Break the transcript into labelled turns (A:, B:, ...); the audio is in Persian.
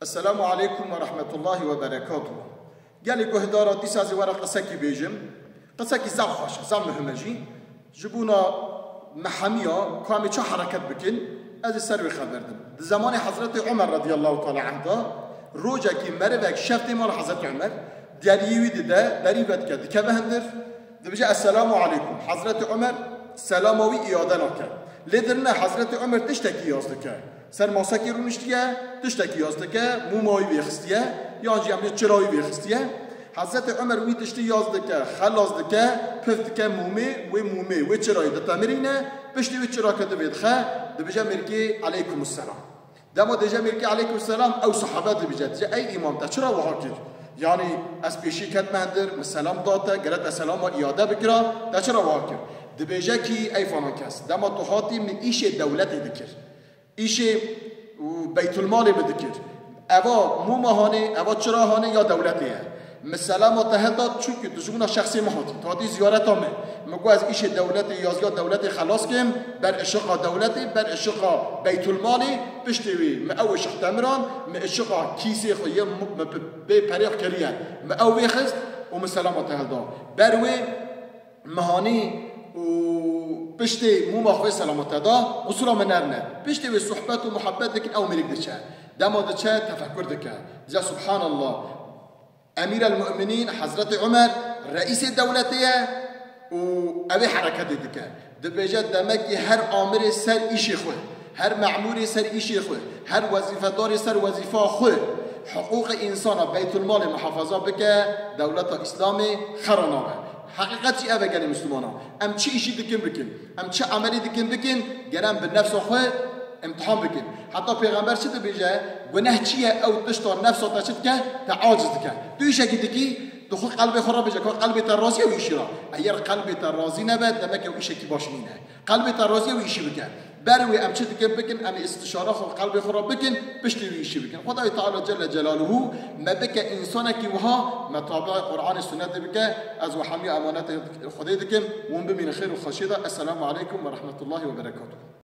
A: السلام عليكم ورحمة الله وبركاته. قال لك هدارة ديسازي ورا قصاكي بيجم قصاكي زعم خاشة زعم مهمجي جبونا محامية كامي شو حركات بكن هذا السر خبردم زمان حضرت عمر رضي الله تعالى عنه روجا كي مربك شفت مال حضرت عمر داريوي ده داريبت كده كبهندر دبجا السلام عليكم حضرت عمر سلاموي إيادناك لدرنا حضرت عمر تشتكي يازدك سر ماسکی رو نشتیه تشتکی یازدکه مومایی بیخستیه یا جمعی چرایی بیخستیه حضرت عمر وی تشتی یازدکه خلازدکه پفتکه مومی و چرایی دتامرینه پشتی و چرا کده بیدخه دبجا مرکی علیکم السلام دما دجا مرکی علیکم السلام او صحابه دبجا دجا ای امام تا چرا وها کر یعنی از پیشی کد مهندر مسلام داته گرد السلام و ایاده بکرا تا چرا وها کر دبجا کی ای فانان کس دما تو حاتی من ایش دولتی دکر ایش بیت المال بدکر اوا مو ماهانه اوا چراهانه یا دولتیه مثلا متحدات چون که دشمن شخصی مهاتی تادی زیارت همه مگو از ایش دولت یا دولت خلاص کم بر اشقا دولتی بر اشقا بیت المال پشتوی ما او شختمران ما اشقا کیسه خویه به پریخ کریه ما او خست و مثلا متحدات بروی مهانی پشتی مو مخوی سلامت دا اصولا منرنه پشتی و صحبت و محبت دکن او مریک دچه دما دچه تفکر دکه جا سبحان الله امیر المؤمنین حضرت عمر رئیس دولتیه و اوی حرکت دکه دبیجه دمکی هر آمر سر ایشی خواه هر معمور سر ایشی خواه هر وظیفه دار سر وظیفه خواه حقوق انسان بیت المال محافظه بکه دولت اسلامی خرانابه حقیقت چی اوه گلی مسلمانا ام چی ایشی دکن بکن ام چه عملی دکن بکن گرم به نفس خواه امتحان بکن حتی پیغمبر چه ده بیجه گناه چیه او تشتا نفس تا چه دکن تا عاجز دکن تو ایشه که دکی تو خود قلب خورا بیجه که قلب تا رازی و ایشی را اگر قلب تا رازی نبد دمکه و ایشه کی باش نینه قلب تا رازی و ایشی بکن بروی ام چه دکن بکن ام استشاره خود قلب خورا بکن پشتی و ایشی بکن خدای تعالی جل جلاله ما بکه انسان کی وها مطابق قرآن سنت بکه از وحمی امانت خدای دکن و بمین خیر و خشیده. السلام علیکم و رحمت الله و برکاته.